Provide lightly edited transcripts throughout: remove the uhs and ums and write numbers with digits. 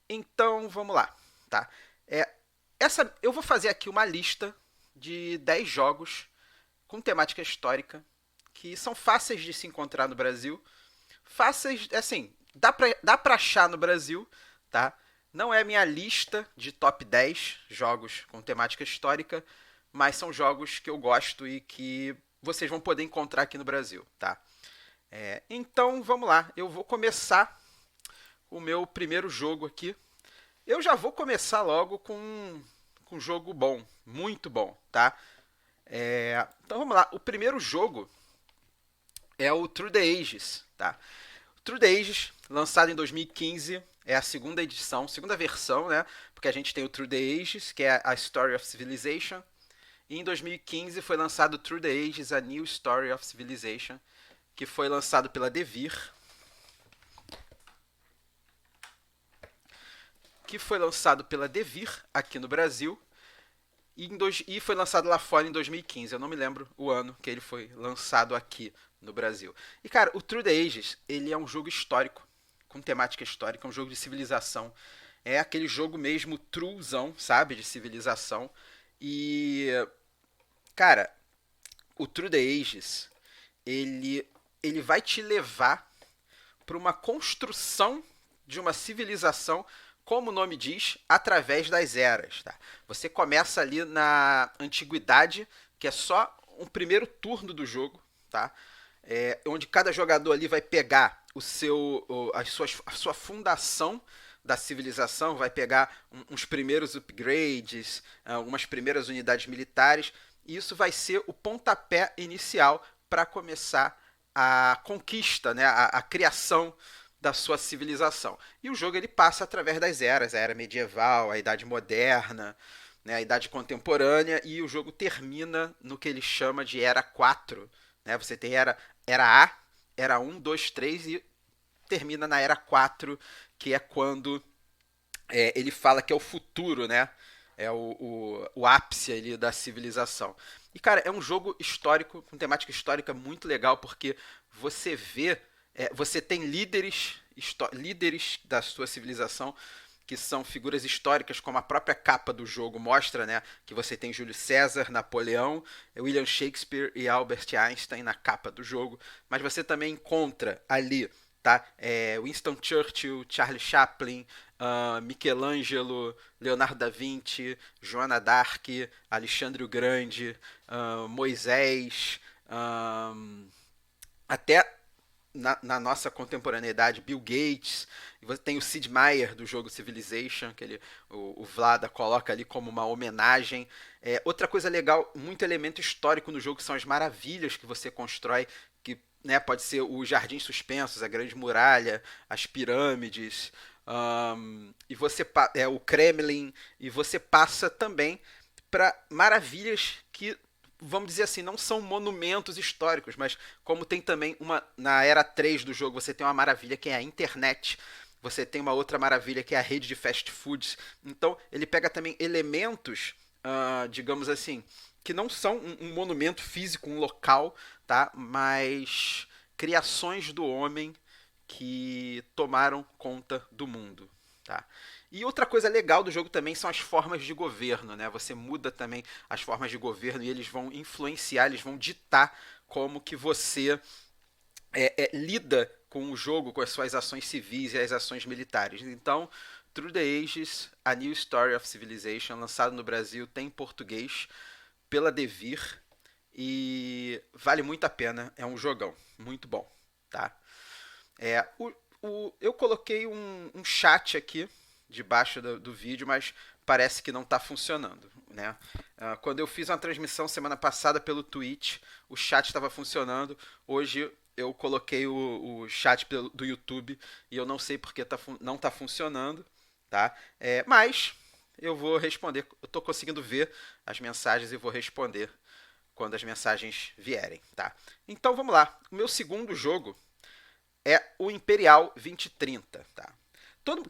Então, vamos lá, tá? É, eu vou fazer aqui uma lista de 10 jogos com temática histórica que são fáceis de se encontrar no Brasil. Fáceis, assim, dá pra achar no Brasil, tá? Não é minha lista de top 10 jogos com temática histórica, mas são jogos que eu gosto e que vocês vão poder encontrar aqui no Brasil, tá? Então, vamos lá. Eu vou começar o meu primeiro jogo aqui. Eu já vou começar logo com um jogo bom, muito bom, tá? Então vamos lá. O primeiro jogo é o Through the Ages, tá? Through the Ages, lançado em 2015, é a segunda edição, segunda versão, né? Porque a gente tem o Through the Ages, que é a Story of Civilization, e em 2015 foi lançado Through the Ages, a New Story of Civilization, que foi lançado pela Devir, aqui no Brasil, e foi lançado lá fora em 2015. Eu não me lembro o ano que ele foi lançado aqui no Brasil. E cara, o True the Ages, ele é um jogo histórico, com temática histórica, um jogo de civilização. É aquele jogo mesmo truezão, sabe, de civilização. E cara, o True the Ages, ele ele vai te levar para uma construção de uma civilização, como o nome diz, através das eras. Tá? Você começa ali na antiguidade, que é só um primeiro turno do jogo, tá? Onde cada jogador ali vai pegar a sua fundação da civilização, vai pegar uns primeiros upgrades, algumas primeiras unidades militares, e isso vai ser o pontapé inicial para começar a conquista, né, a criação da sua civilização. E o jogo ele passa através das eras, a era medieval, a idade moderna, né, a idade contemporânea, e o jogo termina no que ele chama de era 4. Né? Você tem era A, era 1, 2, 3 e termina na era 4, que é quando ele fala que é o futuro, né? É o ápice ali da civilização. E, cara, é um jogo histórico, com temática histórica muito legal, porque você vê, você tem líderes da sua civilização que são figuras históricas, como a própria capa do jogo mostra, né? Que você tem Júlio César, Napoleão, William Shakespeare e Albert Einstein na capa do jogo. Mas você também encontra ali, tá? Winston Churchill, Charlie Chaplin, Michelangelo, Leonardo da Vinci, Joana d'Arc, Alexandre o Grande, Moisés, até na nossa contemporaneidade, Bill Gates. E você tem o Sid Meier do jogo Civilization, que o Vlada coloca ali como uma homenagem. Outra coisa legal, muito elemento histórico no jogo são as maravilhas que você constrói, que, né, pode ser os jardins suspensos, a Grande Muralha, as pirâmides, e você o Kremlin, e você passa também para maravilhas que, vamos dizer assim, não são monumentos históricos, mas como tem também na era 3 do jogo, você tem uma maravilha que é a internet. Você tem uma outra maravilha que é a rede de fast foods. Então, ele pega também elementos, digamos assim, que não são um monumento físico, um local, tá? Mas criações do homem que tomaram conta do mundo, tá? E outra coisa legal do jogo também são as formas de governo, né? Você muda também as formas de governo e eles vão influenciar, eles vão ditar como que você lida com o jogo, com as suas ações civis e as ações militares. Então, Through the Ages, A New Story of Civilization, lançado no Brasil, tem em português, pela Devir, e vale muito a pena, é um jogão, muito bom, tá? É, o, eu coloquei um chat aqui debaixo do vídeo, mas parece que não está funcionando, né? Quando eu fiz uma transmissão semana passada pelo Twitch, o chat estava funcionando. Hoje eu coloquei o chat do YouTube e eu não sei porque não está funcionando, tá? Mas eu vou responder. Eu estou conseguindo ver as mensagens e vou responder quando as mensagens vierem, tá? Então vamos lá. O meu segundo jogo é o Imperial 2030, tá?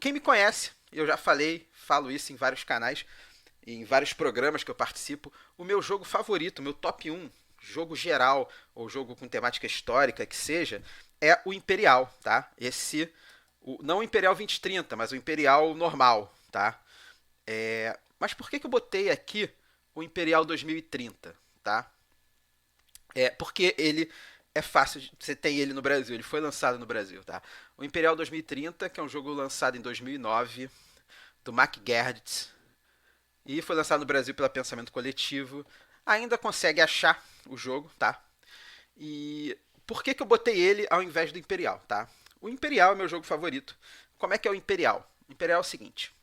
Quem me conhece, eu já falo isso em vários canais, em vários programas que eu participo. O meu jogo favorito, o meu top um jogo geral, ou jogo com temática histórica que seja, é o Imperial, tá? Esse Não o Imperial 2030, mas o Imperial normal, tá? Mas por que eu botei aqui o Imperial 2030, tá? Porque ele é fácil, você tem ele no Brasil, ele foi lançado no Brasil, tá? O Imperial 2030, que é um jogo lançado em 2009, do Mac Gertz, e foi lançado no Brasil pela Pensamento Coletivo, ainda consegue achar o jogo, tá? E por que eu botei ele ao invés do Imperial, tá? O Imperial é meu jogo favorito. Como é que é o Imperial? O Imperial é o seguinte: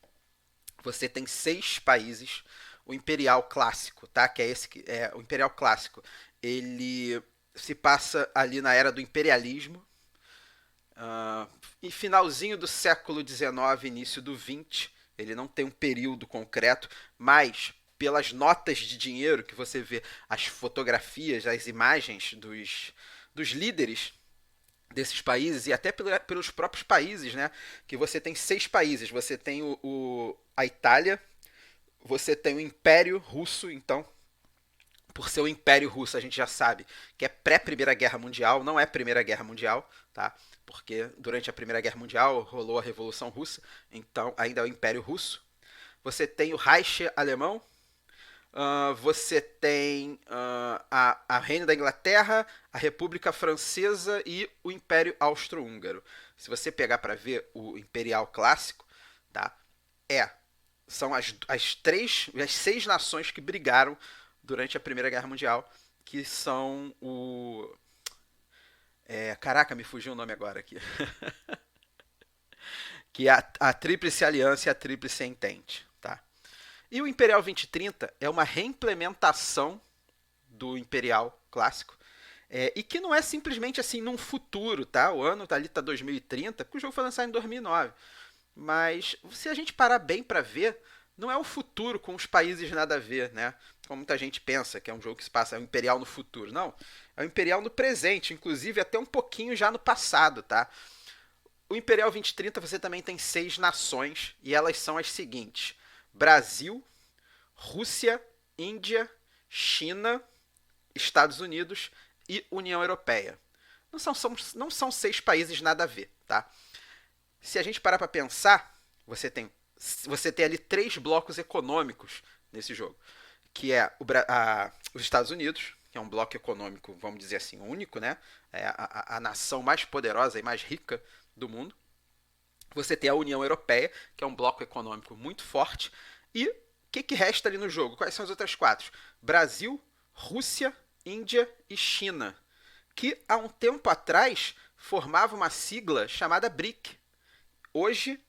você tem 6 países. O Imperial Clássico, tá? Que é esse que é o Imperial Clássico. Ele se passa ali na era do imperialismo, e finalzinho do século XIX, início do XX. Ele não tem um período concreto, mas pelas notas de dinheiro que você vê, as fotografias, as imagens dos líderes desses países e até pelos próprios países, né? Que você tem 6 países. Você tem a Itália, você tem o Império Russo, então por ser o Império Russo, a gente já sabe que é pré-Primeira Guerra Mundial, não é Primeira Guerra Mundial, tá? Porque durante a Primeira Guerra Mundial rolou a Revolução Russa, então ainda é o Império Russo. Você tem o Reich alemão, você tem a Reino da Inglaterra, a República Francesa e o Império Austro-Húngaro. Se você pegar para ver o Imperial Clássico, tá? São as 6 nações que brigaram durante a Primeira Guerra Mundial, que são o... caraca, me fugiu o nome agora aqui. Que é a Tríplice Aliança e a Tríplice Entente, tá? E o Imperial 2030 é uma reimplementação do Imperial clássico, e que não é simplesmente assim num futuro, tá? O ano ali tá 2030, porque o jogo foi lançado em 2009. Mas se a gente parar bem para ver, não é o futuro com os países nada a ver, né? Como muita gente pensa que é um jogo que se passa, é o Imperial no futuro. Não, é o Imperial no presente, inclusive até um pouquinho já no passado, tá? O Imperial 2030 você também tem 6 nações e elas são as seguintes: Brasil, Rússia, Índia, China, Estados Unidos e União Europeia. Não são 6 países nada a ver, tá? Se a gente parar para pensar, você tem ali 3 blocos econômicos nesse jogo, que é os Estados Unidos, que é um bloco econômico, vamos dizer assim, único, né? É a nação mais poderosa e mais rica do mundo. Você tem a União Europeia, que é um bloco econômico muito forte. E o que resta ali no jogo? Quais são as outras 4? Brasil, Rússia, Índia e China, que há um tempo atrás formava uma sigla chamada BRIC. Hoje,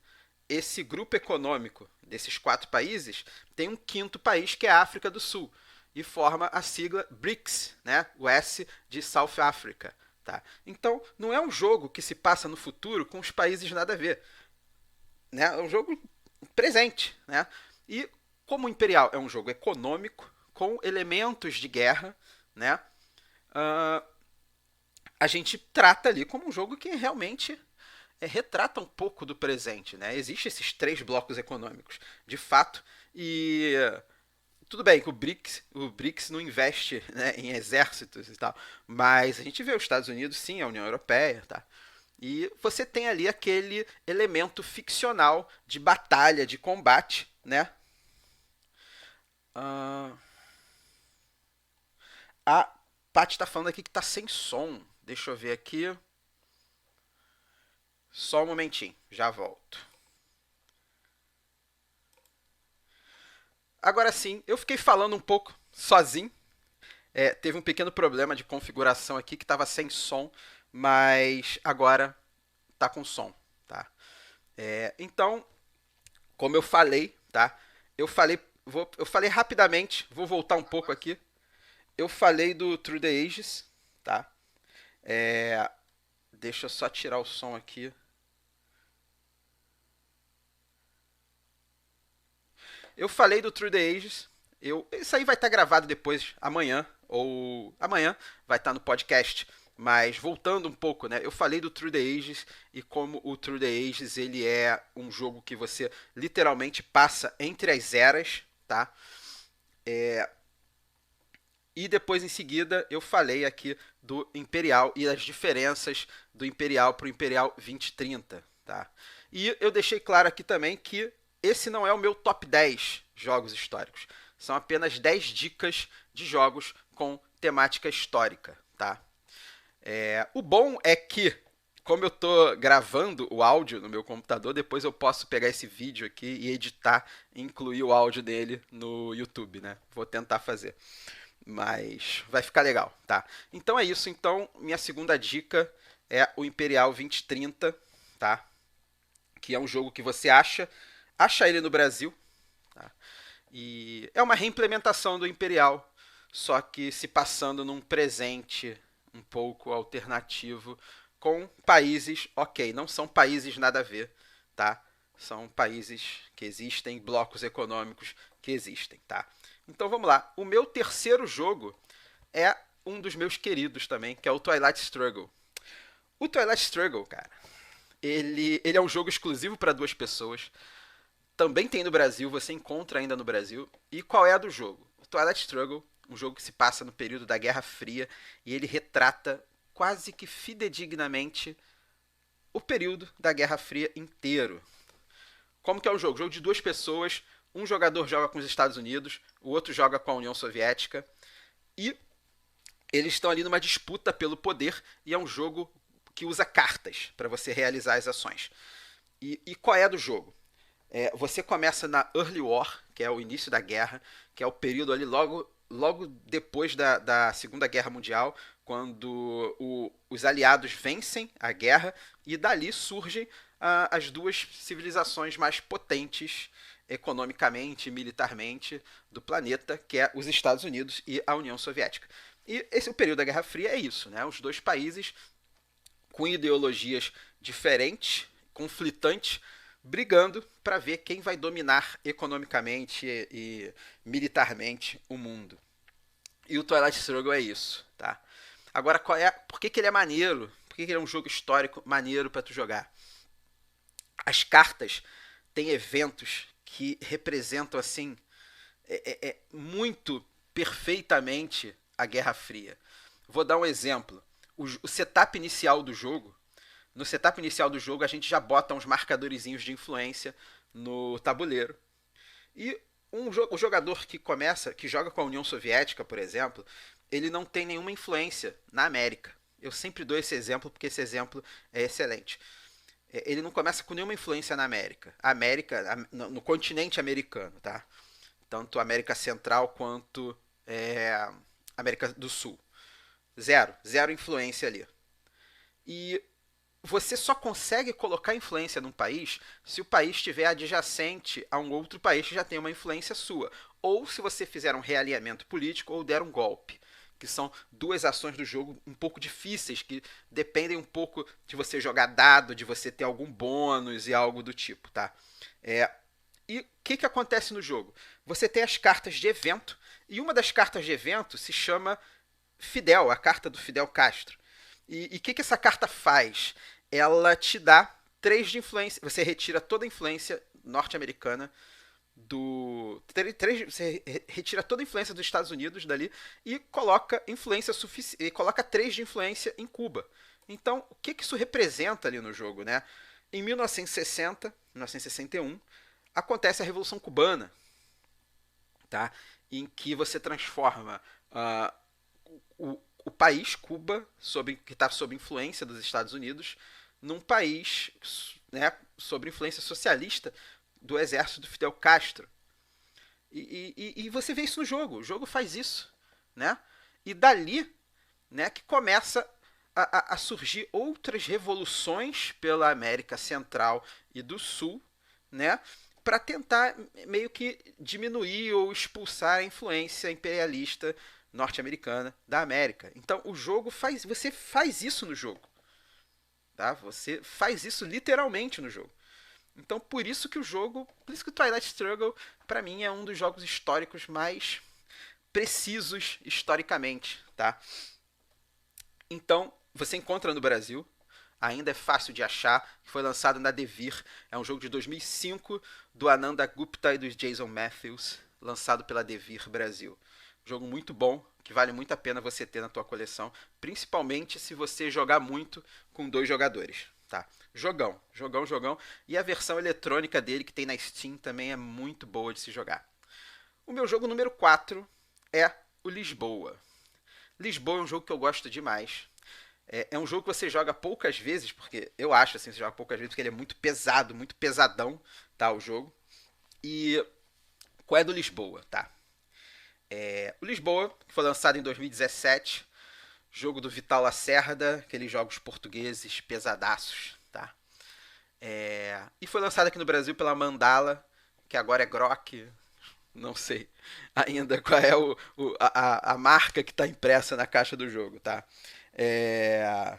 esse grupo econômico desses 4 países tem um quinto país, que é a África do Sul, e forma a sigla BRICS, né? O S de South Africa. Tá? Então, não é um jogo que se passa no futuro com os países nada a ver. Né? É um jogo presente. Né? E como o Imperial é um jogo econômico, com elementos de guerra, né? A gente trata ali como um jogo que realmente retrata um pouco do presente, né? Existem esses 3 blocos econômicos, de fato, e tudo bem que o BRICS não investe, né, em exércitos e tal, mas a gente vê os Estados Unidos, sim, a União Europeia, tá? E você tem ali aquele elemento ficcional de batalha, de combate, né? Ah, a Paty está falando aqui que tá sem som. Deixa eu ver aqui. Só um momentinho, já volto. Agora sim, eu fiquei falando um pouco sozinho. Teve um pequeno problema de configuração aqui que estava sem som, mas agora tá com som, tá? Então, como eu falei, tá? Eu falei rapidamente, vou voltar um pouco aqui. Eu falei do Through the Ages, tá? Deixa eu só tirar o som aqui. Eu falei do Through the Ages. Isso aí vai estar gravado depois, amanhã, ou amanhã vai estar no podcast. Mas voltando um pouco, né? Eu falei do Through the Ages e como o Through the Ages ele é um jogo que você literalmente passa entre as eras, tá? E depois em seguida eu falei aqui do Imperial e as diferenças do Imperial para o Imperial 2030, tá? E eu deixei claro aqui também que esse não é o meu top 10 jogos históricos. São apenas 10 dicas de jogos com temática histórica, tá? O bom é que, como eu tô gravando o áudio no meu computador, depois eu posso pegar esse vídeo aqui e editar e incluir o áudio dele no YouTube, né? Vou tentar fazer. Mas vai ficar legal, tá? Então é isso. Então, minha segunda dica é o Imperial 2030, tá? Que é um jogo que você acha ele no Brasil, tá? E é uma reimplementação do Imperial, só que se passando num presente um pouco alternativo com países, ok, não são países nada a ver, tá? São países que existem, blocos econômicos que existem, tá? Então vamos lá. O meu terceiro jogo é um dos meus queridos também, que é o Twilight Struggle. O Twilight Struggle, cara, ele é um jogo exclusivo para duas pessoas. Também tem no Brasil, você encontra ainda no Brasil. E qual é a do jogo? O Twilight Struggle, um jogo que se passa no período da Guerra Fria e ele retrata quase que fidedignamente o período da Guerra Fria inteiro. Como que é o jogo? Jogo de duas pessoas, um jogador joga com os Estados Unidos, o outro joga com a União Soviética e eles estão ali numa disputa pelo poder e é um jogo que usa cartas para você realizar as ações. E qual é a do jogo? Você começa na Early War, que é o início da guerra, que é o período ali logo depois da Segunda Guerra Mundial, quando os aliados vencem a guerra e dali surgem as duas civilizações mais potentes economicamente e militarmente do planeta, que é os Estados Unidos e a União Soviética. E o período da Guerra Fria é isso, né? Os dois países com ideologias diferentes, conflitantes, brigando para ver quem vai dominar economicamente e militarmente o mundo. E o Twilight Struggle é isso, tá? Agora, por que ele é maneiro? Por que ele é um jogo histórico maneiro para tu jogar? As cartas têm eventos que representam assim muito perfeitamente a Guerra Fria. Vou dar um exemplo. O setup inicial do jogo, no setup inicial do jogo, a gente já bota uns marcadorzinhos de influência no tabuleiro. E o jogador que joga com a União Soviética, por exemplo, ele não tem nenhuma influência na América. Eu sempre dou esse exemplo porque esse exemplo é excelente. Ele não começa com nenhuma influência na América. No continente americano, tá? Tanto América Central quanto América do Sul. Zero influência ali. E você só consegue colocar influência num país se o país estiver adjacente a um outro país que já tem uma influência sua. Ou se você fizer um realinhamento político ou der um golpe. Que são duas ações do jogo um pouco difíceis, que dependem um pouco de você jogar dado, de você ter algum bônus e algo do tipo, tá? E o que acontece no jogo? Você tem as cartas de evento, e uma das cartas de evento se chama Fidel, a carta do Fidel Castro. E o que essa carta faz? Ela te dá 3 de influência. Você retira toda a influência norte-americana você retira toda a influência dos Estados Unidos dali e coloca influência suficiente, coloca 3 de influência em Cuba. Então, o que isso representa ali no jogo, né? Em 1961, acontece a Revolução Cubana, tá? Em que você transforma o país Cuba, que está sob influência dos Estados Unidos, num país, né, sob influência socialista do exército do Fidel Castro. E você vê isso no jogo. O jogo faz isso, né? E dali, né, que começa a surgir outras revoluções pela América Central e do Sul, né, para tentar meio que diminuir ou expulsar a influência imperialista norte-americana da América. Então o jogo você faz isso no jogo, tá? Você faz isso literalmente no jogo. Então por isso que o Twilight Struggle para mim é um dos jogos históricos mais precisos historicamente, tá? Então você encontra no Brasil, ainda é fácil de achar, foi lançado na Devir, é um jogo de 2005 do Ananda Gupta e do Jason Matthews, lançado pela Devir Brasil. Jogo muito bom, que vale muito a pena você ter na tua coleção, principalmente se você jogar muito com 2 jogadores, tá? Jogão, jogão, jogão. E a versão eletrônica dele que tem na Steam também é muito boa de se jogar. O meu jogo número 4 é o Lisboa. Lisboa é um jogo que eu gosto demais. É um jogo que você joga poucas vezes, porque eu acho assim, você joga poucas vezes, porque ele é muito pesado, muito pesadão, tá, o jogo. E qual é do Lisboa, tá? O Lisboa, que foi lançado em 2017, jogo do Vital Lacerda, aqueles jogos portugueses pesadaços, tá? E foi lançado aqui no Brasil pela Mandala, que agora é Grok, não sei ainda qual é a marca que está impressa na caixa do jogo, tá? É...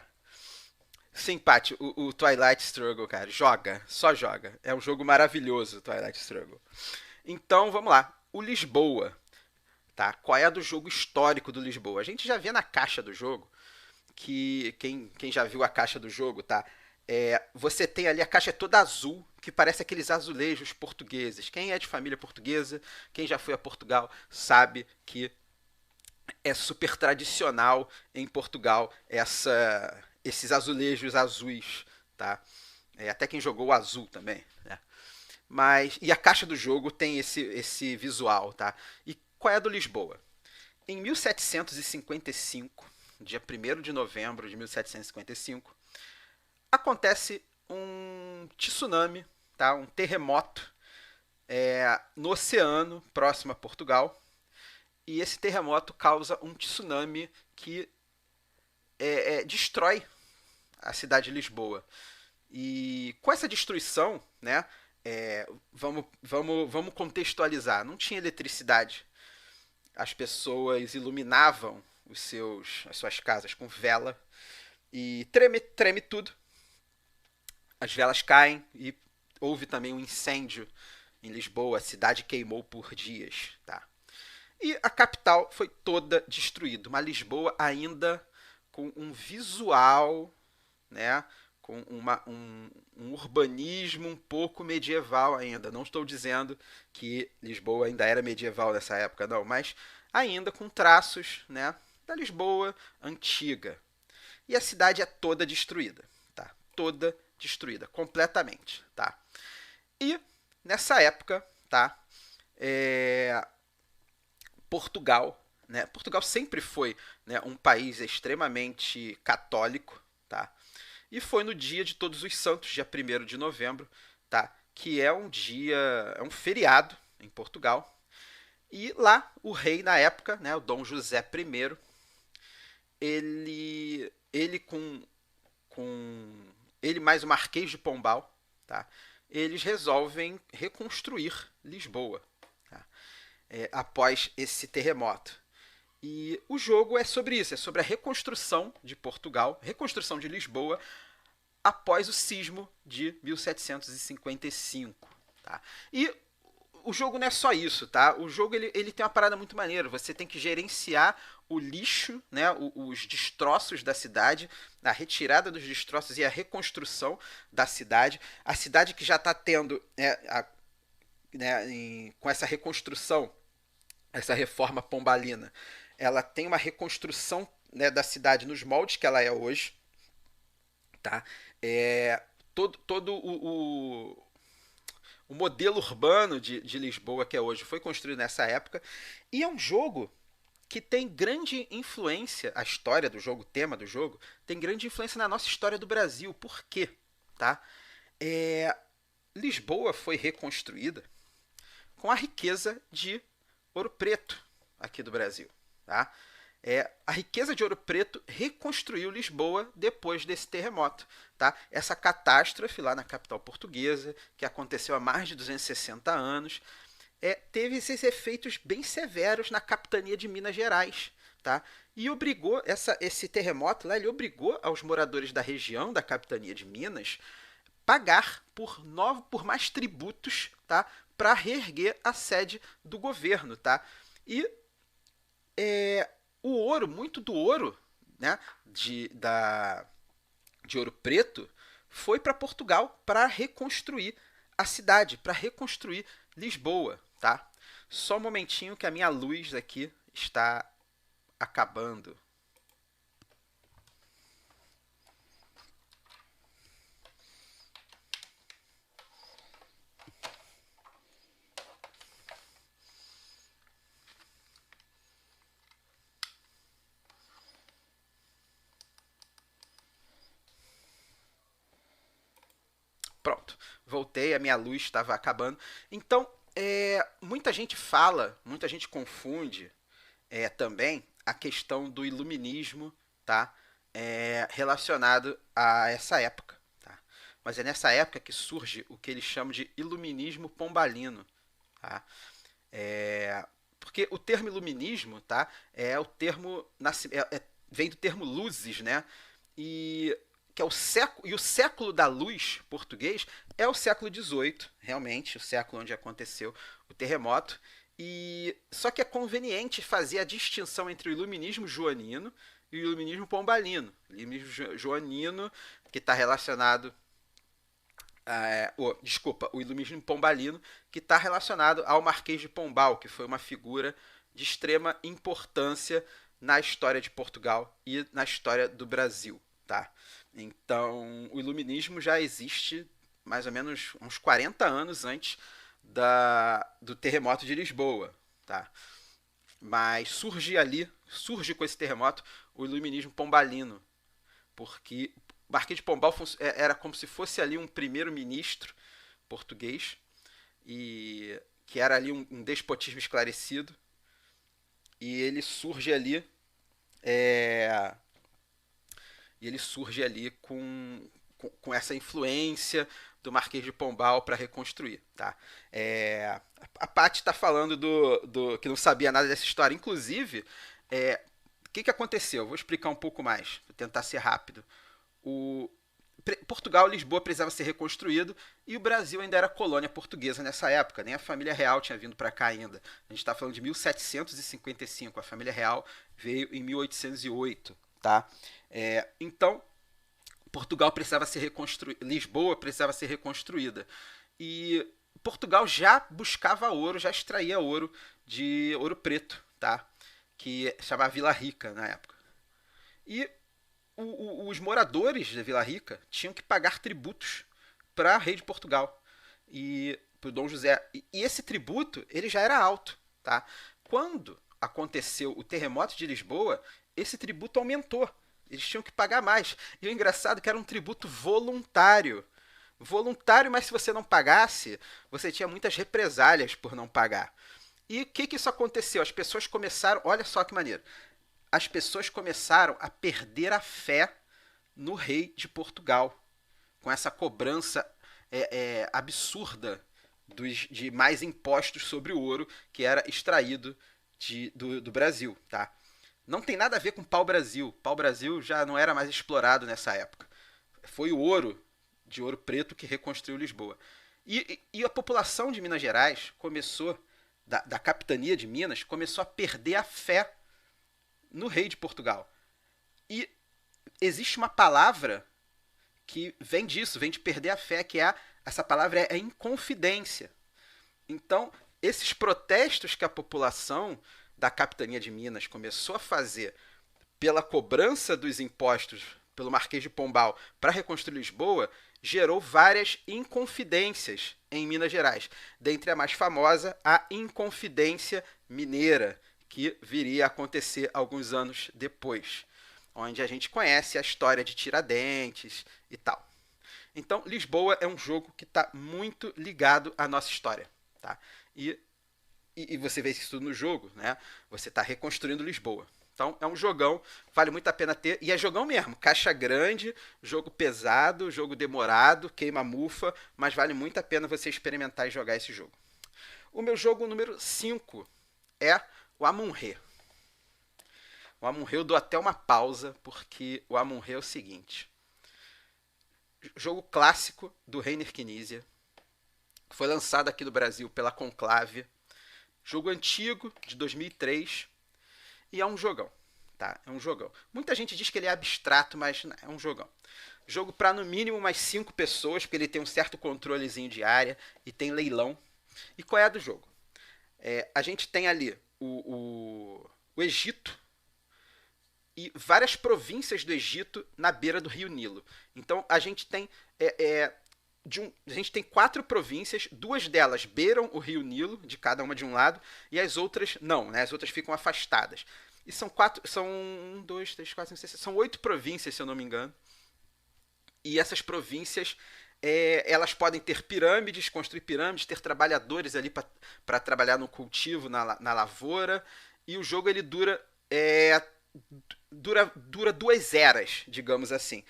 Sim, Paty, o Twilight Struggle, cara, joga, só joga. É um jogo maravilhoso, o Twilight Struggle. Então, vamos lá. O Lisboa, tá? Qual é a do jogo histórico do Lisboa? A gente já vê na caixa do jogo que quem já viu a caixa do jogo, tá? Você tem ali a caixa é toda azul, que parece aqueles azulejos portugueses. Quem é de família portuguesa, quem já foi a Portugal, sabe que é super tradicional em Portugal esses azulejos azuis, tá? Até quem jogou o azul também, né? E a caixa do jogo tem esse visual, tá? E qual é a do Lisboa? Em 1755, dia 1º de novembro de 1755, acontece um tsunami, tá? Um terremoto no oceano, próximo a Portugal. E esse terremoto causa um tsunami que destrói a cidade de Lisboa. E com essa destruição, né, vamos contextualizar. Não tinha eletricidade. As pessoas iluminavam as suas casas com vela e treme tudo. As velas caem e houve também um incêndio em Lisboa. A cidade queimou por dias, tá? E a capital foi toda destruída. Uma Lisboa ainda com um visual, né? Com um urbanismo um pouco medieval ainda. Não estou dizendo que Lisboa ainda era medieval nessa época, não, mas ainda com traços, né, da Lisboa antiga. E a cidade é toda destruída, tá? Toda destruída, completamente, tá? E nessa época, tá? Portugal, né? Portugal sempre foi, né, um país extremamente católico, tá? E foi no dia de Todos os Santos, dia 1º de novembro, tá? Que é é um feriado em Portugal. E lá o rei na época, né, o Dom José I, ele com ele mais o Marquês de Pombal, tá? Eles resolvem reconstruir Lisboa, tá? Após esse terremoto. E o jogo é sobre isso, é sobre a reconstrução de Portugal, reconstrução de Lisboa após o sismo de 1755, tá? E o jogo não é só isso, tá? O jogo ele tem uma parada muito maneira. Você tem que gerenciar o lixo, né? Os destroços da cidade, a retirada dos destroços e a reconstrução da cidade. A cidade que já está tendo, com essa reconstrução, essa reforma pombalina, ela tem uma reconstrução, né, da cidade nos moldes que ela é hoje, tá? Todo o modelo urbano de Lisboa que é hoje foi construído nessa época. E é um jogo que tem grande influência, a história do jogo, o tema do jogo, tem grande influência na nossa história do Brasil. Por quê? Tá? Lisboa foi reconstruída com a riqueza de Ouro Preto aqui do Brasil. Tá? A riqueza de Ouro Preto reconstruiu Lisboa depois desse terremoto. Tá? Essa catástrofe lá na capital portuguesa, que aconteceu há mais de 260 anos, teve esses efeitos bem severos na capitania de Minas Gerais. Tá? E obrigou, esse terremoto lá, ele obrigou aos moradores da região, da capitania de Minas, pagar por mais tributos, tá? Para reerguer a sede do governo. Tá? E o ouro, muito do ouro, né, de Ouro Preto, foi para Portugal para reconstruir a cidade, para reconstruir Lisboa, tá? Só um momentinho que a minha luz aqui está acabando. Pronto, voltei, a minha luz estava acabando. Então, muita gente fala, muita gente confunde também a questão do iluminismo, tá? Relacionado a essa época, tá? Mas é nessa época que surge o que eles chamam de iluminismo pombalino, tá? Porque o termo iluminismo, tá? É o termo vem do termo luzes, né? E que é o século da luz português é o século XVIII, realmente, o século onde aconteceu o terremoto. E só que é conveniente fazer a distinção entre o iluminismo joanino e o iluminismo pombalino. O iluminismo joanino, que está relacionado o iluminismo pombalino, que está relacionado ao Marquês de Pombal, que foi uma figura de extrema importância na história de Portugal e na história do Brasil, tá? Então, o iluminismo já existe mais ou menos uns 40 anos antes do terremoto de Lisboa, tá? Mas surge com esse terremoto o iluminismo pombalino, porque o Marquês de Pombal era como se fosse ali um primeiro-ministro português e que era ali um despotismo esclarecido e é, ele surge ali com essa influência do Marquês de Pombal para reconstruir, tá? A Paty está falando que não sabia nada dessa história, inclusive o que aconteceu? Vou explicar um pouco mais, vou tentar ser rápido. O Portugal, Lisboa precisava ser reconstruído e o Brasil ainda era colônia portuguesa nessa época, nem a família real tinha vindo para cá ainda. A gente está falando de 1755, a família real veio em 1808, tá? Então, Portugal precisava ser reconstruída, Lisboa precisava ser reconstruída. E Portugal já buscava ouro, já extraía ouro de Ouro Preto, tá? Que chamava Vila Rica na época. E os moradores da Vila Rica tinham que pagar tributos para rei de Portugal e para o Dom José. E esse tributo ele já era alto, tá? Quando aconteceu o terremoto de Lisboa, esse tributo aumentou. Eles tinham que pagar mais. E o engraçado é que era um tributo voluntário. Voluntário, mas se você não pagasse, você tinha muitas represálias por não pagar. E o que isso aconteceu? As pessoas começaram. Olha só que maneiro. As pessoas começaram a perder a fé no rei de Portugal, com essa cobrança absurda de mais impostos sobre o ouro que era extraído do Brasil, tá? Não tem nada a ver com pau-brasil. Pau-brasil já não era mais explorado nessa época. Foi o ouro, de Ouro Preto, que reconstruiu Lisboa. E a população de Minas Gerais começou, da capitania de Minas, começou a perder a fé no rei de Portugal. E existe uma palavra que vem disso, vem de perder a fé, essa palavra é inconfidência. Então, esses protestos que a população da capitania de Minas começou a fazer pela cobrança dos impostos pelo Marquês de Pombal para reconstruir Lisboa, gerou várias inconfidências em Minas Gerais. Dentre a mais famosa, a Inconfidência Mineira, que viria a acontecer alguns anos depois, onde a gente conhece a história de Tiradentes e tal. Então, Lisboa é um jogo que está muito ligado à nossa história, tá? E você vê isso tudo no jogo, né? Você está reconstruindo Lisboa. Então é um jogão, vale muito a pena ter. E é jogão mesmo, caixa grande, jogo pesado, jogo demorado, queima mufa, mas vale muito a pena você experimentar e jogar esse jogo. O meu jogo número 5 é o Amun-Re. O Amun-Re eu dou até uma pausa, porque o Amun-Re é o seguinte. Jogo clássico do Reiner Knizia. Foi lançado aqui no Brasil pela Conclave. Jogo antigo, de 2003. E é um jogão, tá? É um jogão. Muita gente diz que ele é abstrato, mas não, é um jogão. Jogo para no mínimo umas 5 pessoas, porque ele tem um certo controlezinho de área e tem leilão. E qual é a do jogo? A gente tem ali o Egito e várias províncias do Egito na beira do Rio Nilo. Então a gente tem a gente tem 4 províncias, 2 delas beiram o Rio Nilo, de cada uma de um lado, e as outras não, né? As outras ficam afastadas. E são 1, 2, 3, 4, 5, 6, são 8 províncias, se eu não me engano. E essas províncias Elas podem ter pirâmides, construir pirâmides, ter trabalhadores ali para trabalhar no cultivo, na lavoura. E o jogo ele dura 2 eras, digamos assim.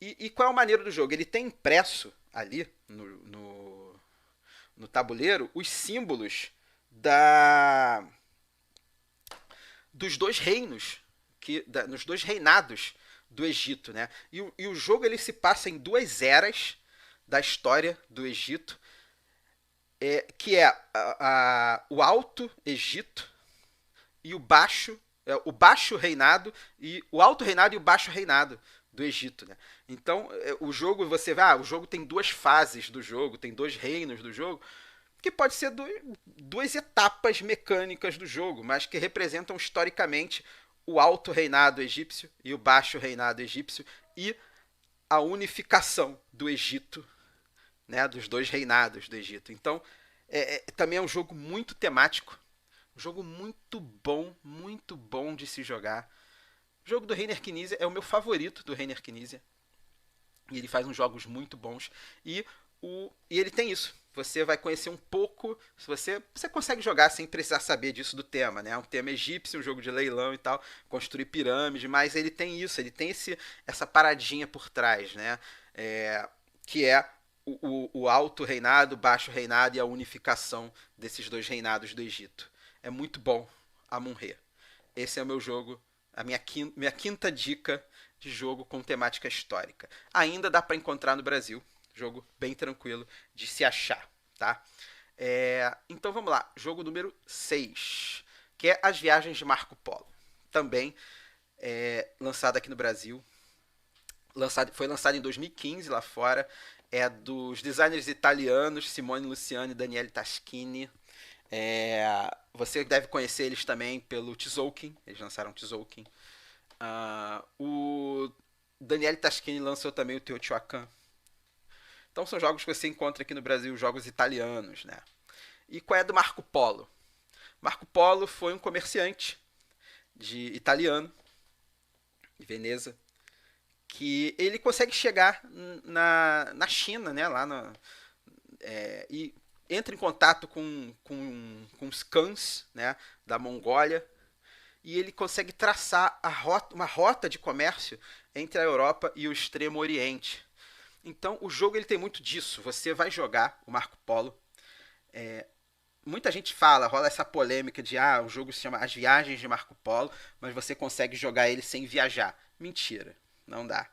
E qual é a maneira do jogo? Ele tem impresso ali no tabuleiro os símbolos da dos dois reinos, nos dois reinados do Egito, né? E o jogo ele se passa em 2 eras da história do Egito, que é o Alto Egito e o Baixo Reinado e o Alto Reinado e o Baixo Reinado do Egito, né? Então, o jogo você vê, o jogo tem 2 fases do jogo, tem 2 reinos do jogo, que pode ser 2 etapas mecânicas do jogo, mas que representam historicamente o Alto Reinado egípcio e o Baixo Reinado egípcio e a unificação do Egito, né, dos 2 reinados do Egito. Então, também é um jogo muito temático, um jogo muito bom de se jogar. O jogo do Reiner Knizia é o meu favorito do Reiner Knizia. E ele faz uns jogos muito bons. E ele tem isso. Você vai conhecer um pouco. Se você consegue jogar sem precisar saber disso do tema, né? É um tema egípcio, um jogo de leilão e tal, construir pirâmide, mas ele tem isso, ele tem essa paradinha por trás, né? Que é o alto reinado, o baixo reinado e a unificação desses 2 reinados do Egito. É muito bom, Amun-Re. Esse é o meu jogo, a minha quinta dica de jogo com temática histórica. Ainda dá para encontrar no Brasil. Jogo bem tranquilo de se achar, tá? Então vamos lá. Jogo número 6, que é As Viagens de Marco Polo. Também lançado aqui no Brasil. Foi lançado em 2015 lá fora. É dos designers italianos Simone Luciani e Daniele Taschini. Você deve conhecer eles também pelo Tzolk'in. Eles lançaram Tzolk'in. O Daniele Taschini lançou também o Teotihuacan. Então são jogos que você encontra aqui no Brasil, jogos italianos, né? E qual é do Marco Polo? Marco Polo foi um comerciante italiano, de Veneza, que ele consegue chegar na China, né? E entra em contato com os cães, né, da Mongólia, e ele consegue traçar uma rota de comércio entre a Europa e o Extremo Oriente. Então o jogo ele tem muito disso. Você vai jogar o Marco Polo. Muita gente rola essa polêmica de o jogo se chama As Viagens de Marco Polo, mas você consegue jogar ele sem viajar. Mentira, não dá.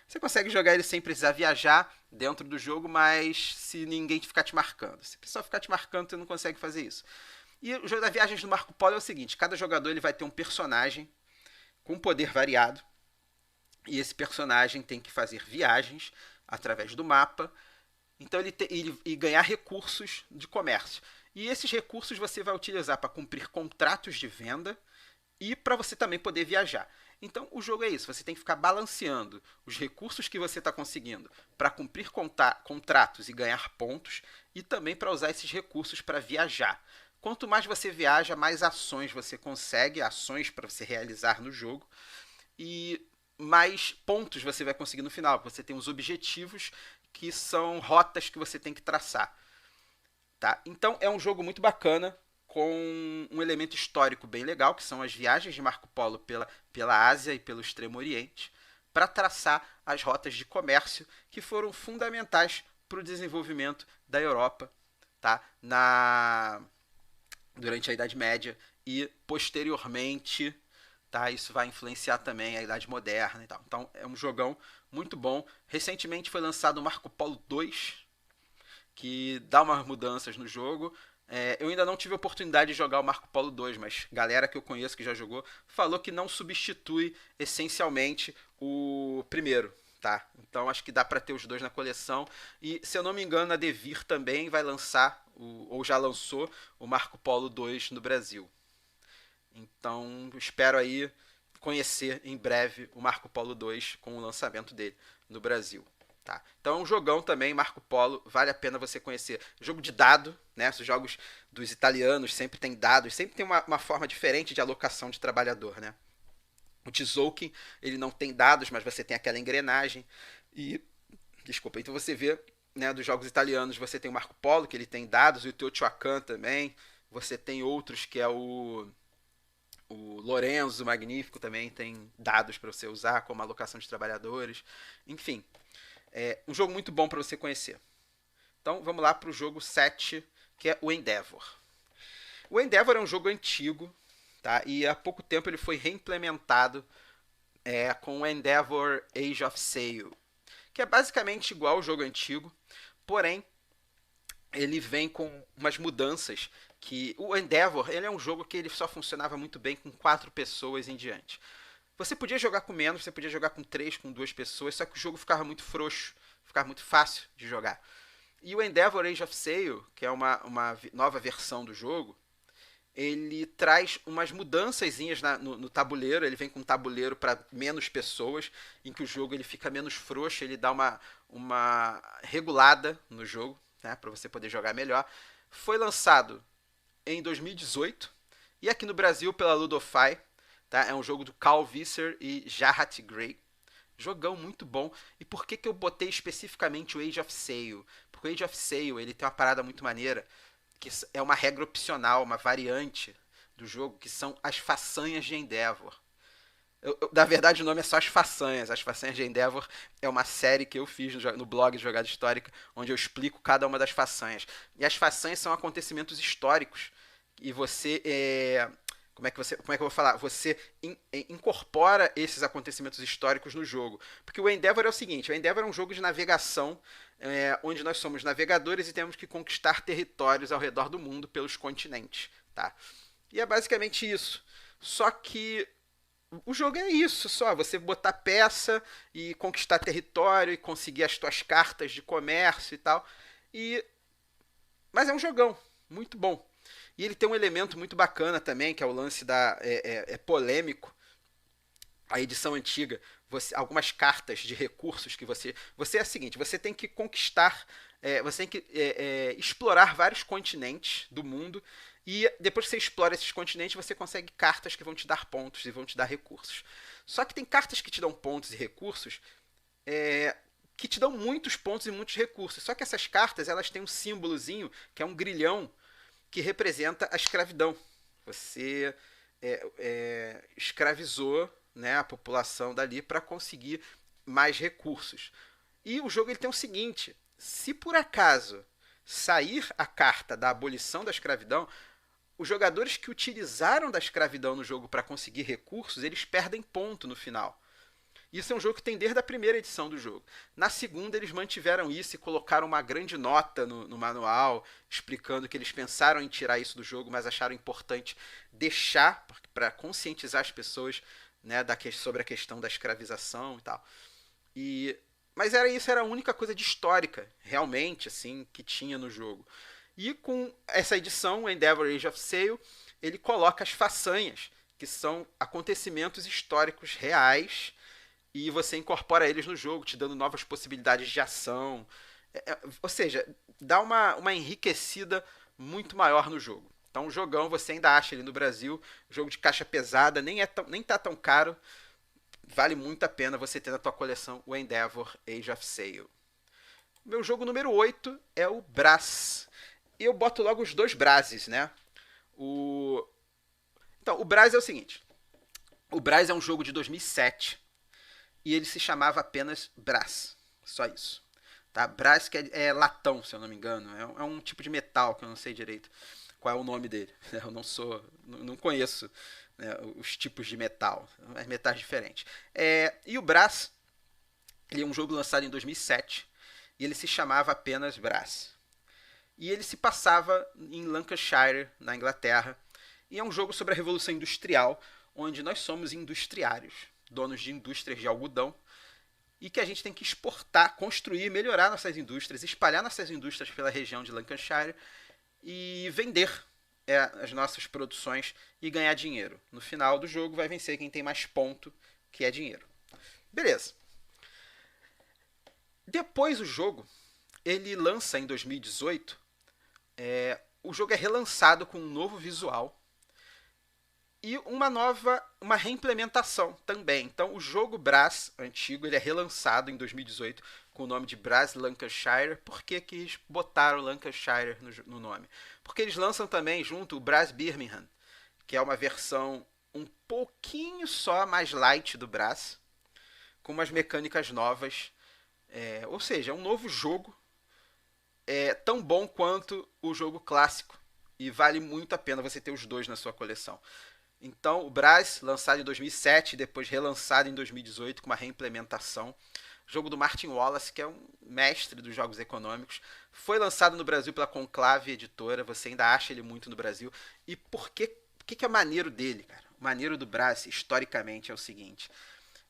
Você consegue jogar ele sem precisar viajar dentro do jogo, mas se ninguém ficar te marcando. Se o pessoal ficar te marcando, você não consegue fazer isso. E o jogo das Viagens do Marco Polo é o seguinte: cada jogador ele vai ter um personagem com poder variado, e esse personagem tem que fazer viagens através do mapa, então e ganhar recursos de comércio. E esses recursos você vai utilizar para cumprir contratos de venda e para você também poder viajar. Então o jogo é isso, você tem que ficar balanceando os recursos que você está conseguindo para cumprir contratos e ganhar pontos, e também para usar esses recursos para viajar. Quanto mais você viaja, mais ações você consegue, ações para você realizar no jogo, e mais pontos você vai conseguir no final. Você tem os objetivos, que são rotas que você tem que traçar. Tá? Então é um jogo muito bacana, com um elemento histórico bem legal, que são as viagens de Marco Polo pela Ásia e pelo Extremo Oriente, para traçar as rotas de comércio que foram fundamentais para o desenvolvimento da Europa, tá? Durante a Idade Média e posteriormente, tá? Isso vai influenciar também a Idade Moderna e tal. Então é um jogão muito bom. Recentemente foi lançado o Marco Polo 2, que dá umas mudanças no jogo. Eu ainda não tive a oportunidade de jogar o Marco Polo 2, mas galera que eu conheço que já jogou falou que não substitui essencialmente o primeiro, tá? Então acho que dá para ter os dois na coleção. E se eu não me engano, a Devir também vai lançar, ou já lançou, o Marco Polo 2 no Brasil. Então espero aí conhecer em breve o Marco Polo 2 com o lançamento dele no Brasil. Tá? Então é um jogão também, Marco Polo, vale a pena você conhecer. Jogo de dado, né? Os jogos dos italianos sempre tem dados, sempre tem uma forma diferente de alocação de trabalhador, né? O Tzolk'in, ele não tem dados, mas você tem aquela engrenagem. Desculpa, então você vê né, dos jogos italianos, você tem o Marco Polo, que ele tem dados, e o Teotihuacan também. Você tem outros que é o Lorenzo Magnífico também tem dados para você usar, como alocação de trabalhadores. Enfim, é um jogo muito bom para você conhecer. Então vamos lá para o jogo 7, que é o Endeavor. O Endeavor é um jogo antigo, tá? E há pouco tempo ele foi reimplementado com o Endeavor Age of Sail, que é basicamente igual ao jogo antigo, porém ele vem com umas mudanças que o Endeavor ele é um jogo que ele só funcionava muito bem com 4 pessoas em diante. Você podia jogar com menos, você podia jogar com 3, com 2 pessoas, só que o jogo ficava muito frouxo, ficava muito fácil de jogar. E o Endeavor Age of Sail, que é uma nova versão do jogo, ele traz umas mudanças no tabuleiro. Ele vem com um tabuleiro para menos pessoas, em que o jogo ele fica menos frouxo, ele dá uma regulada no jogo, né, para você poder jogar melhor. Foi lançado em 2018 e aqui no Brasil pela Ludofy. Tá? É um jogo do Carl Visser e Jarrett Gray. Jogão muito bom. E por que eu botei especificamente o Age of Sail? Porque o Age of Sail ele tem uma parada muito maneira, que é uma regra opcional, uma variante do jogo, que são as façanhas de Endeavor. Na verdade, o nome é só As Façanhas. As Façanhas de Endeavor é uma série que eu fiz no blog de Jogada Histórica, onde eu explico cada uma das façanhas. E as façanhas são acontecimentos históricos. E você como é que eu vou falar? Você incorpora esses acontecimentos históricos no jogo. Porque o Endeavor é o seguinte: o Endeavor é um jogo de navegação, onde nós somos navegadores e temos que conquistar territórios ao redor do mundo pelos continentes. Tá? E é basicamente isso. Só que o jogo é isso só, você botar peça e conquistar território e conseguir as tuas cartas de comércio e tal. E mas é um jogão muito bom. E ele tem um elemento muito bacana também, que é o lance da é polêmico. A edição antiga, algumas cartas de recursos que você é o seguinte, você tem que conquistar, você tem que explorar vários continentes do mundo, e depois que você explora esses continentes, você consegue cartas que vão te dar pontos e vão te dar recursos. Só que tem cartas que te dão pontos e recursos que te dão muitos pontos e muitos recursos. Só que essas cartas elas têm um símbolozinho que é um grilhão que representa a escravidão. Você escravizou, né, a população dali para conseguir mais recursos. E o jogo ele tem o seguinte: se por acaso sair a carta da abolição da escravidão, os jogadores que utilizaram da escravidão no jogo para conseguir recursos, eles perdem ponto no final. Isso é um jogo que tem desde a primeira edição do jogo. Na segunda, eles mantiveram isso e colocaram uma grande nota no manual, explicando que eles pensaram em tirar isso do jogo, mas acharam importante deixar para conscientizar as pessoas, né, sobre a questão da escravização e tal. Mas era a única coisa de histórica, realmente, assim, que tinha no jogo. E com essa edição, o Endeavor Age of Sail, ele coloca as façanhas, que são acontecimentos históricos reais, e você incorpora eles no jogo, te dando novas possibilidades de ação. Ou seja, dá uma enriquecida muito maior no jogo. Então, o jogão você ainda acha ele no Brasil, jogo de caixa pesada, nem tá tão caro. Vale muito a pena você ter na tua coleção o Endeavor Age of Sail. Meu jogo número 8 é o Brás. E eu boto logo os dois Brazes, né? Então, o Brás é o seguinte. O Brás é um jogo de 2007 e ele se chamava apenas Brás. Só isso. Tá? Brás que é latão, se eu não me engano. É um tipo de metal que eu não sei direito qual é o nome dele. Eu não conheço, né, os tipos de metal, mas metais diferentes. E o Brás, ele é um jogo lançado em 2007 e ele se chamava apenas Brás. E ele se passava em Lancashire, na Inglaterra, e é um jogo sobre a Revolução Industrial, onde nós somos industriários, donos de indústrias de algodão, e que a gente tem que exportar, construir, melhorar nossas indústrias, espalhar nossas indústrias pela região de Lancashire e vender as nossas produções e ganhar dinheiro. No final do jogo vai vencer quem tem mais ponto, que é dinheiro. Beleza. Depois o jogo, ele lança em 2018, o jogo é relançado com um novo visual, E uma reimplementação também. Então, o jogo Brass antigo, ele é relançado em 2018 com o nome de Brass Lancashire. Por que quis botar o Lancashire no nome? Porque eles lançam também junto o Brass Birmingham, que é uma versão um pouquinho só mais light do Brass, com umas mecânicas novas. Ou seja, é um novo jogo, tão bom quanto o jogo clássico. E vale muito a pena você ter os dois na sua coleção. Então, o Brass, lançado em 2007, depois relançado em 2018 com uma reimplementação. Jogo do Martin Wallace, que é um mestre dos jogos econômicos. Foi lançado no Brasil pela Conclave Editora. Você ainda acha ele muito no Brasil. E por que é maneiro dele, cara? O maneiro do Brass, historicamente, é o seguinte.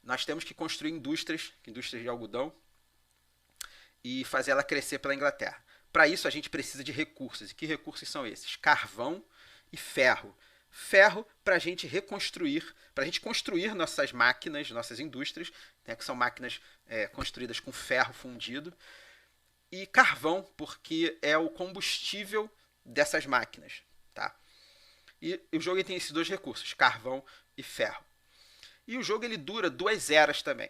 Nós temos que construir indústrias de algodão, e fazer ela crescer pela Inglaterra. Para isso, a gente precisa de recursos. E que recursos são esses? Carvão e ferro. Ferro para a gente reconstruir, para a gente construir nossas máquinas, nossas indústrias, né, que são máquinas construídas com ferro fundido. E carvão, porque é o combustível dessas máquinas. Tá? E o jogo tem esses dois recursos, carvão e ferro. E o jogo ele dura 2 eras também,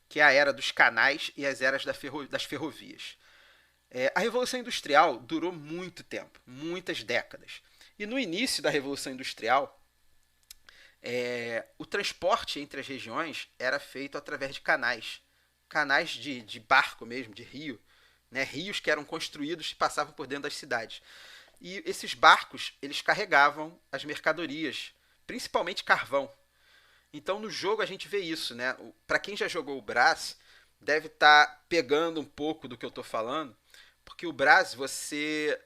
que é a era dos canais e as eras das ferrovias. A Revolução Industrial durou muito tempo, muitas décadas. E no início da Revolução Industrial, o transporte entre as regiões era feito através de canais. Canais de barco mesmo, de rio. Né? Rios que eram construídos e passavam por dentro das cidades. E esses barcos, eles carregavam as mercadorias, principalmente carvão. Então no jogo a gente vê isso, né? Para quem já jogou o Brás, deve estar pegando um pouco do que eu estou falando, porque o Brás você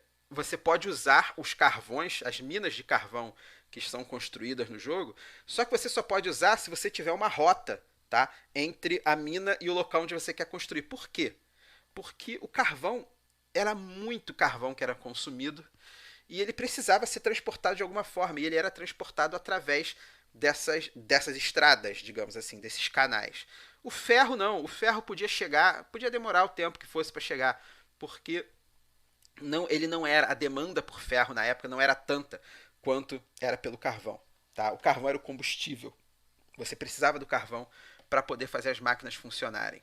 pode usar os carvões, as minas de carvão que são construídas no jogo, só que você só pode usar se você tiver uma rota, tá? Entre a mina e o local onde você quer construir. Por quê? Porque o carvão era muito carvão que era consumido e ele precisava ser transportado de alguma forma, e ele era transportado através dessas estradas, digamos assim, desses canais. O ferro não, o ferro podia chegar, podia demorar o tempo que fosse para chegar, porque ele não era, a demanda por ferro na época não era tanta quanto era pelo carvão. Tá? O carvão era o combustível. Você precisava do carvão para poder fazer as máquinas funcionarem.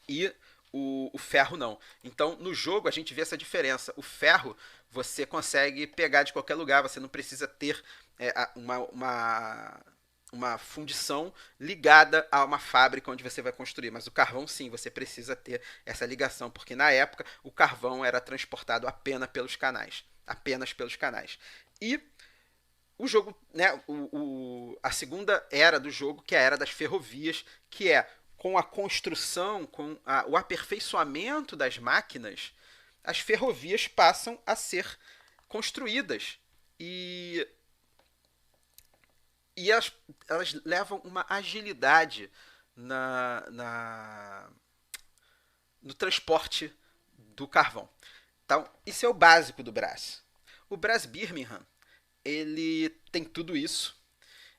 E o ferro não. Então, no jogo, a gente vê essa diferença. O ferro você consegue pegar de qualquer lugar, você não precisa ter uma fundição ligada a uma fábrica onde você vai construir. Mas o carvão, sim, você precisa ter essa ligação, porque na época o carvão era transportado apenas pelos canais. Apenas pelos canais. E o jogo, né, a segunda era do jogo, que é a era das ferrovias, que é com a construção, o aperfeiçoamento das máquinas, as ferrovias passam a ser construídas. E elas levam uma agilidade no transporte do carvão. Então, isso é o básico do Brás. O Brás Birmingham, ele tem tudo isso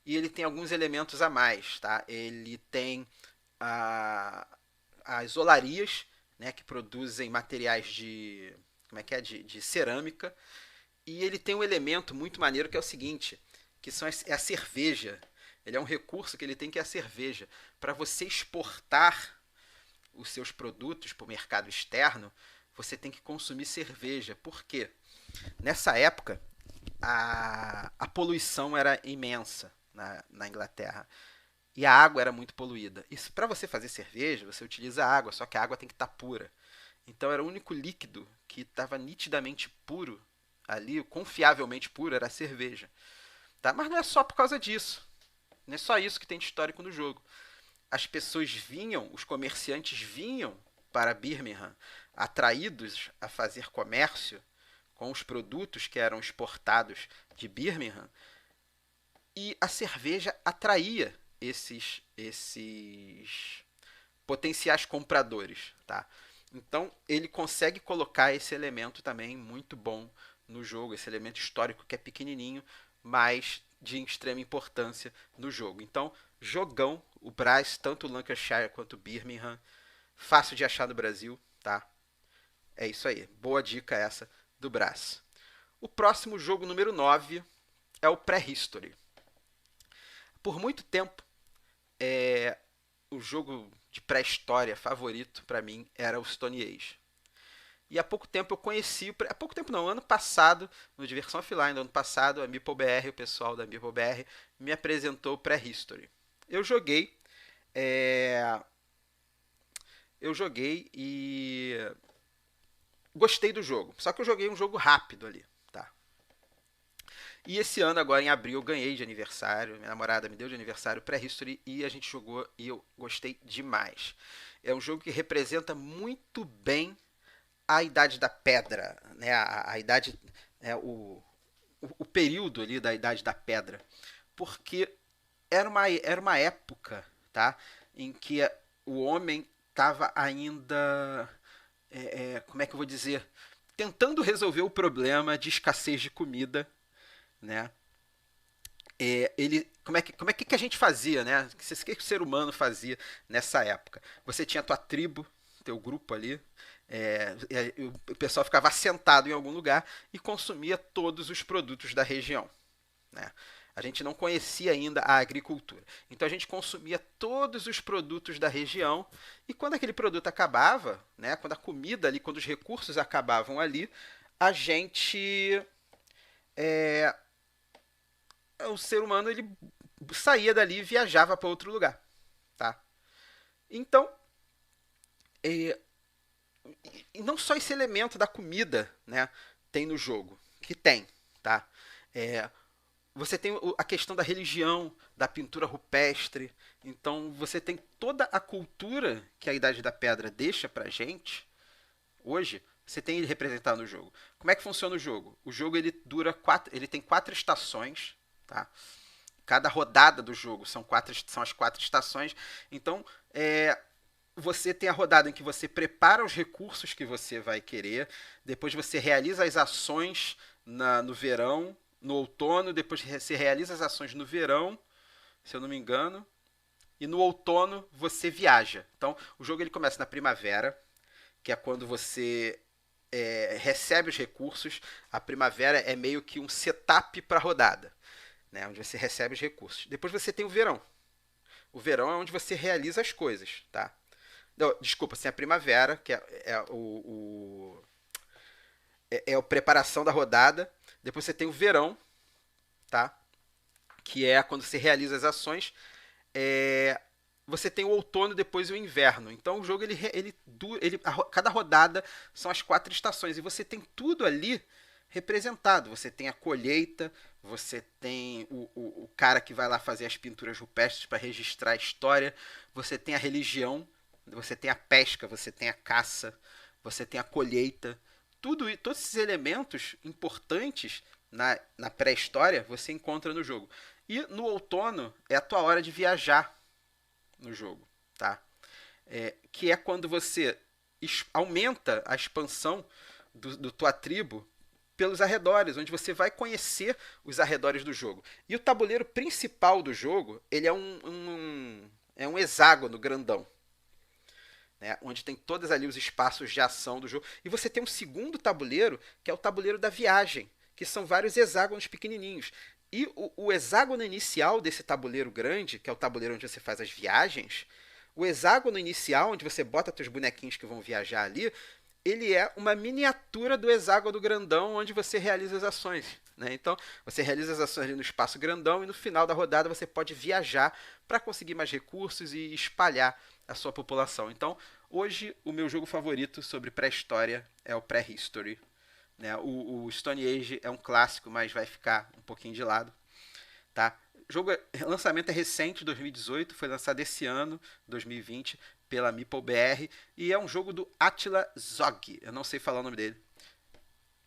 e ele tem alguns elementos a mais, tá? Ele tem as olarias, né, que produzem materiais de cerâmica, e ele tem um elemento muito maneiro que é o seguinte, que é a cerveja. Ele é um recurso que ele tem, que é a cerveja. Para você exportar os seus produtos para o mercado externo, você tem que consumir cerveja. Por quê? Nessa época, a poluição era imensa na Inglaterra. E a água era muito poluída. Isso, para você fazer cerveja, você utiliza água, só que a água tem que estar pura. Então era o único líquido que estava nitidamente puro ali, confiavelmente puro, era a cerveja. Tá? Mas não é só por causa disso. Não é só isso que tem de histórico no jogo. As pessoas vinham, os comerciantes vinham para Birmingham, atraídos a fazer comércio com os produtos que eram exportados de Birmingham, e a cerveja atraía esses potenciais compradores, tá? Então ele consegue colocar esse elemento também muito bom no jogo, esse elemento histórico que é pequenininho, mas de extrema importância no jogo. Então, jogão, o Brás, tanto o Lancashire quanto o Birmingham, fácil de achar no Brasil, tá? É isso aí, boa dica essa do Brás. O próximo jogo, número 9, é o Prehistory. por muito tempo, é, o jogo de pré-história favorito pra mim era o Stone Age. E há pouco tempo eu conheci, há pouco tempo não, ano passado, no Diversão Offline do ano passado, a MeepleBR, o pessoal da MeepleBR, me apresentou o Prehistory. Eu joguei, é, eu joguei e gostei do jogo. Só que eu joguei um jogo rápido ali, tá? E esse ano, agora em abril, eu ganhei de aniversário. Minha namorada me deu de aniversário Prehistory e a gente jogou e eu gostei demais. É um jogo que representa muito bem a Idade da Pedra, né? A idade, o período ali da Idade da Pedra. Porque era uma época, tá? Em que o homem estava ainda, como é que eu vou dizer, tentando resolver o problema de escassez de comida, né? Como é que a gente fazia, né? O que o ser humano fazia nessa época? Você tinha a tua tribo, teu grupo ali, o pessoal ficava assentado em algum lugar e consumia todos os produtos da região, né? A gente não conhecia ainda a agricultura. Então a gente consumia todos os produtos da região e quando aquele produto acabava, né, quando a comida ali, quando os recursos acabavam ali, a gente, é, o ser humano ele saía dali e viajava para outro lugar, tá? Então, é, e não só esse elemento da comida, né, tem no jogo, que tem, tá? É, você tem a questão da religião, da pintura rupestre. Então você tem toda a cultura que a Idade da Pedra deixa pra gente hoje. Você tem ele representado no jogo. Como é que funciona o jogo? O jogo ele dura ele tem 4 estações, tá? Cada rodada do jogo são as 4 estações. Então você tem a rodada em que você prepara os recursos que você vai querer, depois você realiza as ações no verão, no outono, depois você realiza as ações no verão, se eu não me engano, e no outono você viaja. Então o jogo ele começa na primavera, que é quando você recebe os recursos. A primavera é meio que um setup para a rodada, né, onde você recebe os recursos. Depois você tem o verão. O verão é onde você realiza as coisas, tá? Não, desculpa, tem a primavera, que é a preparação da rodada. Depois você tem o verão, tá? Que é quando você realiza as ações. É, você tem o outono, depois o inverno. Então o jogo cada rodada são as 4 estações e você tem tudo ali representado. Você tem a colheita, você tem o cara que vai lá fazer as pinturas rupestres para registrar a história, você tem a religião, você tem a pesca, você tem a caça, você tem a colheita. Todos esses elementos importantes na pré-história você encontra no jogo. E no outono é a tua hora de viajar no jogo, tá? Que é quando você aumenta a expansão do tua tribo pelos arredores, onde você vai conhecer os arredores do jogo. E o tabuleiro principal do jogo, ele é um hexágono grandão, né, onde tem todos ali os espaços de ação do jogo. E você tem um segundo tabuleiro, que é o tabuleiro da viagem, que são vários hexágonos pequenininhos. E o hexágono inicial desse tabuleiro grande, que é o tabuleiro onde você faz as viagens, o hexágono inicial, onde você bota seus bonequinhos que vão viajar ali, ele é uma miniatura do hexágono grandão onde você realiza as ações, né? Então, você realiza as ações ali no espaço grandão e no final da rodada você pode viajar para conseguir mais recursos e espalhar a sua população. Então, hoje, o meu jogo favorito sobre pré-história é o Prehistory, né? O Stone Age é um clássico, mas vai ficar um pouquinho de lado, tá? O lançamento é recente, 2018, foi lançado esse ano, 2020, pela MeepleBR, e é um jogo do Attila Zog. Eu não sei falar o nome dele.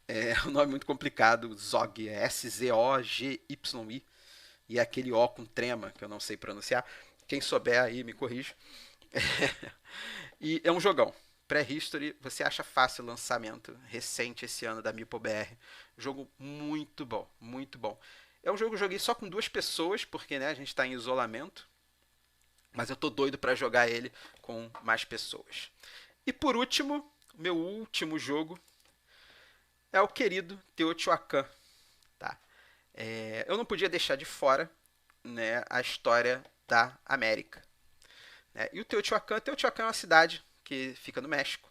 É um nome muito complicado, Zog, é S-Z-O-G-Y-I, e é aquele O com trema, que eu não sei pronunciar. Quem souber aí, me corrija. E é um jogão. Prehistory, você acha fácil o lançamento recente esse ano da MeepleBR. Jogo muito bom, muito bom. É um jogo que eu joguei só com 2 pessoas, porque, né, a gente está em isolamento. Mas eu tô doido para jogar ele com mais pessoas. E por último, meu último jogo é o querido Teotihuacan. Tá? Eu não podia deixar de fora né, a história da América. Né? E o Teotihuacan é uma cidade que fica no México.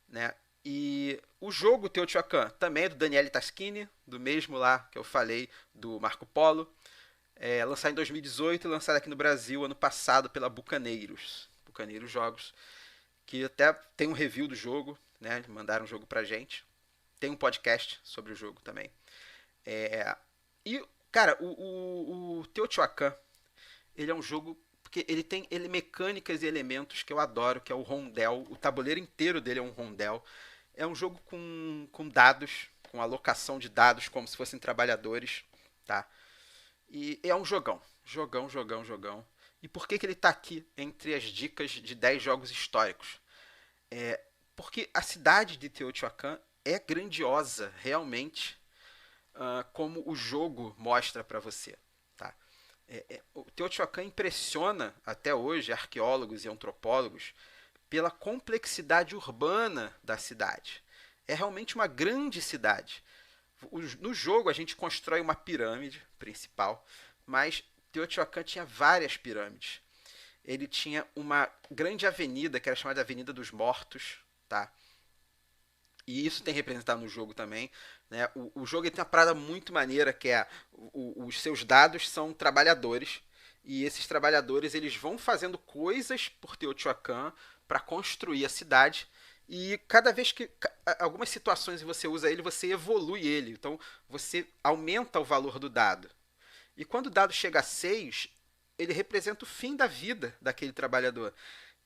Né? E o jogo Teotihuacan também é do Daniele Taschini, do mesmo lá que eu falei, do Marco Polo. Lançado em 2018 e lançado aqui no Brasil ano passado pela Bucaneiros. Bucaneiros Jogos, que até tem um review do jogo, né? Mandaram um jogo pra gente. Tem um podcast sobre o jogo também. E, cara, o Teotihuacan, ele é um jogo porque ele mecânicas e elementos que eu adoro, que é o rondel. O tabuleiro inteiro dele é um rondel. É um jogo com dados, com alocação de dados como se fossem trabalhadores, tá? E é um jogão. Jogão, jogão, jogão. E por que, que ele está aqui entre as dicas de 10 jogos históricos? Porque a cidade de Teotihuacan é grandiosa, realmente, como o jogo mostra para você. Tá? O Teotihuacan impressiona até hoje arqueólogos e antropólogos pela complexidade urbana da cidade. É realmente uma grande cidade. No jogo a gente constrói uma pirâmide principal, mas Teotihuacan tinha várias pirâmides. Ele tinha uma grande avenida que era chamada Avenida dos Mortos, tá? E isso tem representado no jogo também. Né? O jogo tem uma parada muito maneira que é os seus dados são trabalhadores e esses trabalhadores eles vão fazendo coisas por Teotihuacan para construir a cidade e cada vez que algumas situações você usa ele, você evolui ele. Então você aumenta o valor do dado. E quando o dado chega a 6, ele representa o fim da vida daquele trabalhador.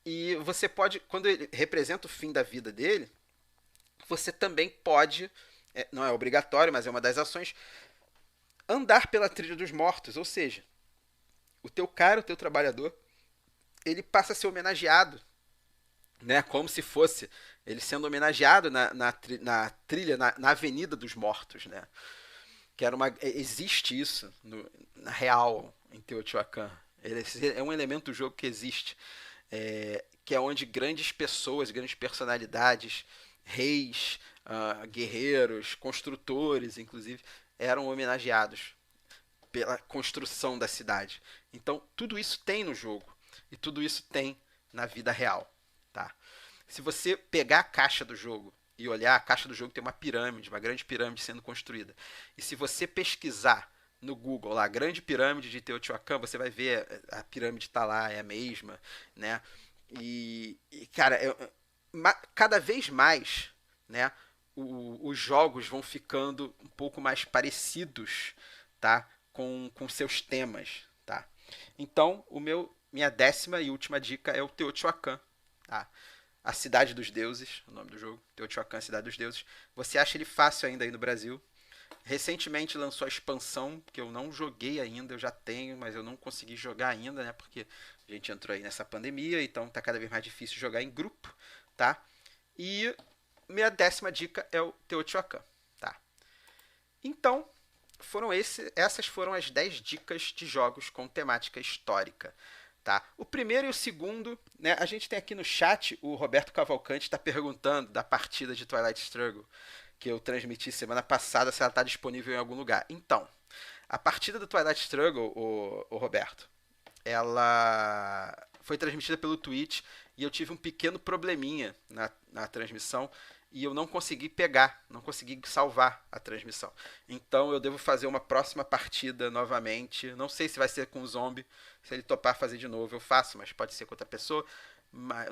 E você pode, quando ele representa o fim da vida dele, você também pode, não é obrigatório, mas é uma das ações, andar pela trilha dos mortos. Ou seja, o teu cara, o teu trabalhador, ele passa a ser homenageado, né? Como se fosse ele sendo homenageado na trilha, na Avenida dos Mortos, né? Que era existe isso na real em Teotihuacan. Ele é um elemento do jogo que existe, que é onde grandes pessoas, grandes personalidades, reis, guerreiros, construtores, inclusive, eram homenageados pela construção da cidade. Então, tudo isso tem no jogo e tudo isso tem na vida real, tá? Se você pegar a caixa do jogo e olhar, a caixa do jogo tem uma pirâmide, uma grande pirâmide sendo construída. E se você pesquisar no Google lá, Grande Pirâmide de Teotihuacan, você vai ver a pirâmide está lá, é a mesma, né? Cara, cada vez mais, né, os jogos vão ficando um pouco mais parecidos, tá, com seus temas, tá? Então, minha 10ª e última dica é o Teotihuacan, tá? A Cidade dos Deuses, o nome do jogo, Teotihuacan, Cidade dos Deuses. Você acha ele fácil ainda aí no Brasil. Recentemente lançou a expansão, que eu não joguei ainda, eu já tenho, mas eu não consegui jogar ainda, né? Porque a gente entrou aí nessa pandemia, então tá cada vez mais difícil jogar em grupo, tá? E minha 10ª dica é o Teotihuacan, tá? Então, essas foram as 10 dicas de jogos com temática histórica. Tá? O primeiro e o segundo, né, a gente tem aqui no chat o Roberto Cavalcante está perguntando da partida de Twilight Struggle que eu transmiti semana passada, se ela está disponível em algum lugar. Então, a partida do Twilight Struggle, o Roberto, ela foi transmitida pelo Twitch e eu tive um pequeno probleminha na transmissão e eu não consegui pegar, não consegui salvar a transmissão. Então eu devo fazer uma próxima partida novamente. Não sei se vai ser com o Zombie. Se ele topar fazer de novo, eu faço, mas pode ser com outra pessoa.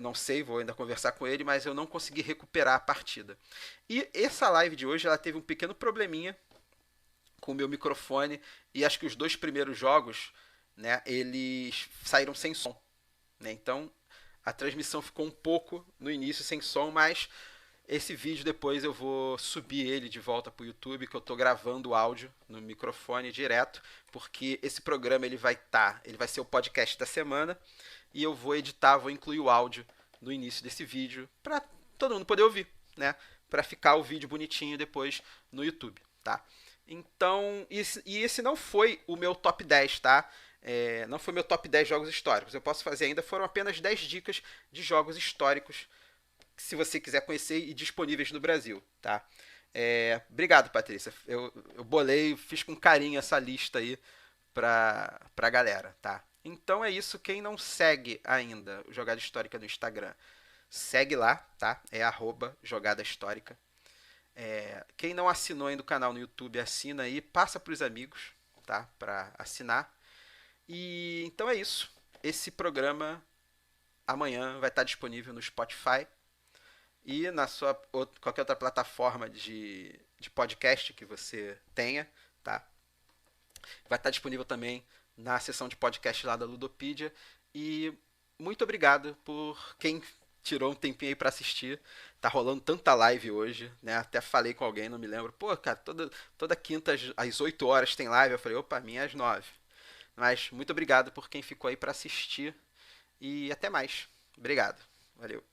Não sei, vou ainda conversar com ele, mas eu não consegui recuperar a partida. E essa live de hoje ela teve um pequeno probleminha com o meu microfone e acho que os 2 primeiros jogos, né, eles saíram sem som, né? Então a transmissão ficou um pouco no início sem som, mas esse vídeo depois eu vou subir ele de volta para o YouTube, que eu estou gravando o áudio no microfone direto, porque esse programa ele vai ser o podcast da semana e eu vou editar, vou incluir o áudio no início desse vídeo para todo mundo poder ouvir, né? Para ficar o vídeo bonitinho depois no YouTube, tá? Então, esse não foi o meu top 10, tá? Não foi meu top 10 jogos históricos. Eu posso fazer ainda, foram apenas 10 dicas de jogos históricos se você quiser conhecer e disponíveis no Brasil, tá? Obrigado, Patrícia. Eu bolei, fiz com carinho essa lista aí pra galera, tá? Então é isso. Quem não segue ainda o Jogada Histórica no Instagram, segue lá, tá? É @jogada histórica. Quem não assinou ainda o canal no YouTube, assina aí, passa pros amigos, tá? Pra assinar. E então é isso. Esse programa amanhã vai estar disponível no Spotify e na sua qualquer outra plataforma de podcast que você tenha, tá? Vai estar disponível também na seção de podcast lá da Ludopedia. E muito obrigado por quem tirou um tempinho aí pra assistir. Tá rolando tanta live hoje, né? Até falei com alguém, não me lembro. Pô, cara, toda quinta às 8 horas tem live. Eu falei, opa, minha às 9. Mas muito obrigado por quem ficou aí pra assistir. E até mais. Obrigado. Valeu.